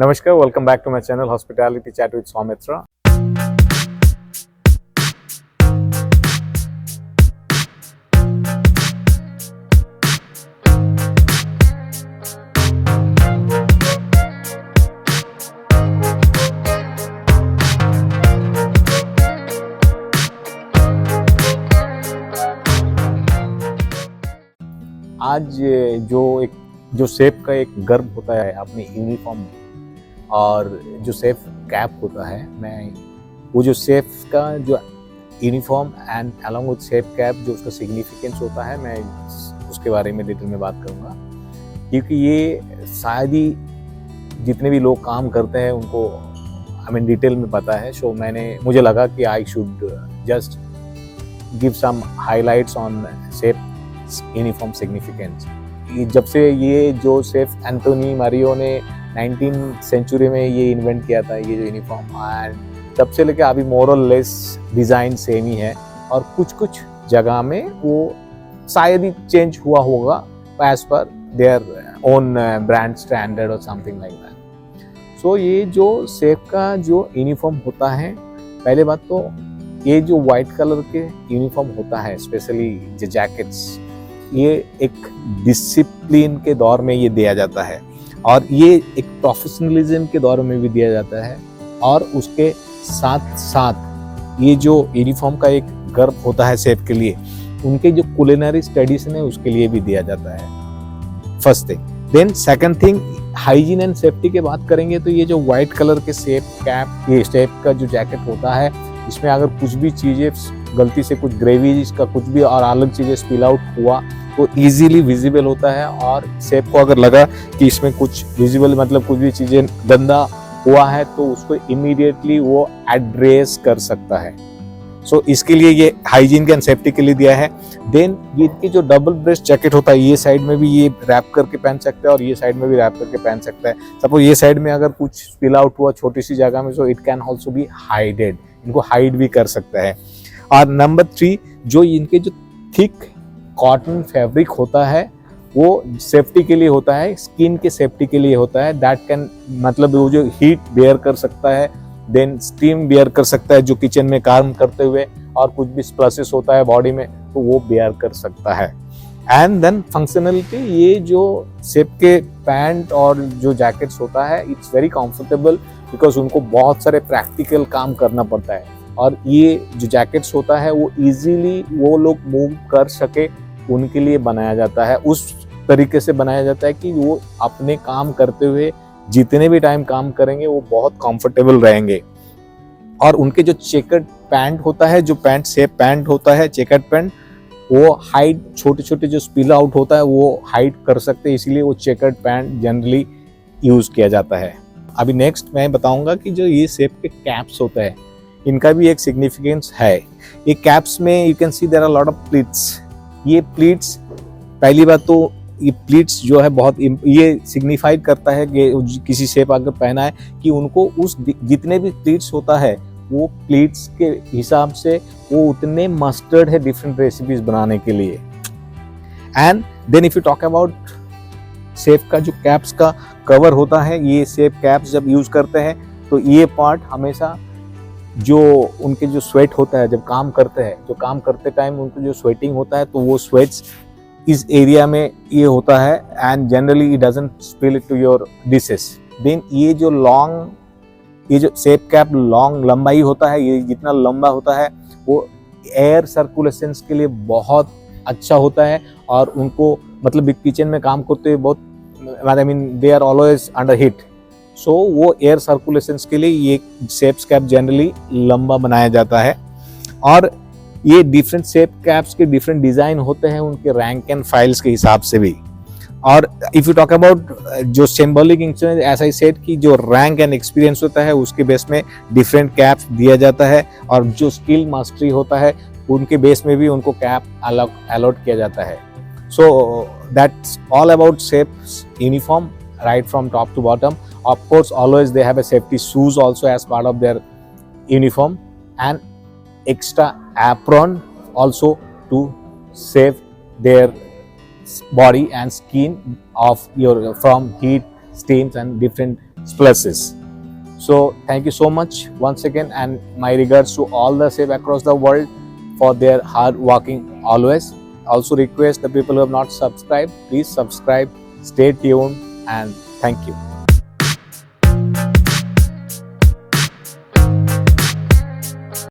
Namaskar, welcome back to my channel Hospitality Chat with Soumitra. आज जो safe का एक गर्व होता है अपनी यूनिफॉर्म में, और जो सेफ कैप होता है, मैं वो जो सेफ का जो uniform and along with safe cap जो उसका सिग्निफिकेंस होता है, मैं उसके बारे में डिटेल में बात करूँगा, क्योंकि ये शायद ही जितने भी लोग काम करते हैं उनको डिटेल में पता है। सो मुझे लगा कि I should just give some highlights on chef uniform significance. जब से ये जो सेफ एंथोनी मारियो ने 19th सेंचुरी में ये इन्वेंट किया था, ये जो यूनिफॉर्म, एंड तब से लेकर अभी मोर और लेस डिज़ाइन सेम ही है, और कुछ जगह में वो शायद ही चेंज हुआ होगा as per their own brand standard और समथिंग लाइक दैट। सो ये जो सेफ का जो यूनिफॉर्म होता है, पहले बात तो ये जो वाइट कलर के यूनिफॉर्म होता है, स्पेशली जो जैकेट्स, ये एक डिसिप्लिन के दौर में ये दिया जाता है, और ये एक प्रोफेशनलिज्म के दौर में भी दिया जाता है, और उसके साथ साथ ये जो यूनिफॉर्म का एक गर्व होता है सेफ के लिए, उनके जो कुलिनरी स्टडीज है उसके लिए भी दिया जाता है, first thing. Then second thing, hygiene and safety की बात करेंगे तो ये जो वाइट कलर के सेफ कैप, ये सेफ का जो जैकेट होता है, इसमें अगर कुछ भी चीज़ें गलती से कुछ ग्रेवी का कुछ भी और अलग चीज़ें स्पिल आउट हुआ तो इजीली विजिबल होता है, और सेफ को अगर लगा कि इसमें कुछ विजिबल मतलब कुछ भी चीज़ें गंदा हुआ है तो उसको इमीडिएटली वो एड्रेस कर सकता है। सो इसके लिए ये हाइजीन के एंड सेफ्टी के लिए दिया है। देन ये की जो डबल ब्रेस्ट जैकेट होता है, ये साइड में भी ये रैप करके पहन सकता है और ये साइड में भी रैप करके पहन सकता है। सपोज ये साइड में अगर कुछ स्पिल आउट हुआ छोटी सी जगह में, so it can also be hided, इनको हाइड भी कर सकता है। और नंबर 3, जो इनके जो थिक कॉटन फैब्रिक होता है वो सेफ्टी के लिए होता है, स्किन के सेफ्टी के लिए होता है। दैट कैन मतलब वो जो हीट बेयर कर सकता है, देन स्टीम बेयर कर सकता है, जो किचन में काम करते हुए, और कुछ भी स्प्लसेस होता है बॉडी में तो वो बेयर कर सकता है। एंड देन फंक्शनलिटी, ये जो सेफ के पैंट और जो जैकेट्स होता है, इट्स वेरी कंफर्टेबल, बिकॉज उनको बहुत सारे प्रैक्टिकल काम करना पड़ता है, और ये जो जैकेट्स होता है वो इजीली वो लोग मूव कर सके, उनके लिए बनाया जाता है। उस तरीके से बनाया जाता है कि वो अपने काम करते हुए जितने भी टाइम काम करेंगे वो बहुत कंफर्टेबल रहेंगे। और उनके जो चेकर्ड पैंट होता है, जो पैंट सेफ पैंट होता है, चेकर्ड पैंट, वो हाइड छोटे छोटे जो स्पिल आउट होता है वो हाइड कर सकते हैं, इसीलिए वो चेकर्ड पैंट जनरली यूज़ किया जाता है। अभी नेक्स्ट मैं बताऊंगा कि जो ये सेफ के कैप्स होता है, इनका भी एक सिग्निफिकेंस है। ये कैप्स में you can see there are lot of pleats. ये प्लीट्स, पहली बात तो ये प्लीट्स जो है बहुत ये सिग्निफाइड करता है कि किसी सेफ अगर पहना है कि उनको उस जितने भी प्लीट्स होता है वो प्लीट्स के हिसाब से वो उतने मस्टर्ड है डिफरेंट रेसिपीज बनाने के लिए। And then if you talk about chef का जो कैप्स का कवर होता है, ये सेफ कैप्स जब यूज करते हैं तो ये पार्ट हमेशा जो उनके जो स्वेट होता है, जब काम करते हैं, जो काम करते टाइम उनको जो स्वेटिंग होता है, तो वो स्वेट्स इस एरिया में ये होता है, and generally it doesn't spill it to your dishes. Then ये जो सेफ कैप लॉन्ग लंबाई होता है, ये जितना लंबा होता है वो एयर सर्कुलेशंस के लिए बहुत अच्छा होता है, और उनको मतलब किचन में काम करते हुए बहुत they are always under heat, so वो एयर सर्कुलेशंस के लिए ये सेफ कैप जनरली लंबा बनाया जाता है। और ये डिफरेंट सेफ कैप्स के डिफरेंट डिज़ाइन होते हैं उनके रैंक एंड फाइल्स के हिसाब से भी। और इफ़ यू टॉक अबाउट जो सिंबॉलिक इंस्ट्रूमेंट, ऐसा ही सेट की जो रैंक एंड एक्सपीरियंस होता है उसके बेस में डिफरेंट कैप्स दिया जाता है, और जो स्किल मास्टरी होता है उनके बेस में भी उनको कैप अलॉट किया जाता है। So that's all about safe uniform right from top to bottom. Of course, always they have a safety shoes also as part of their uniform, and extra apron also to save their body and skin of from heat, steams and different pluses. So thank you so much once again, and my regards to all the SAFE across the world for their hard working always. Also request the people who have not subscribed, please subscribe, stay tuned, and thank you.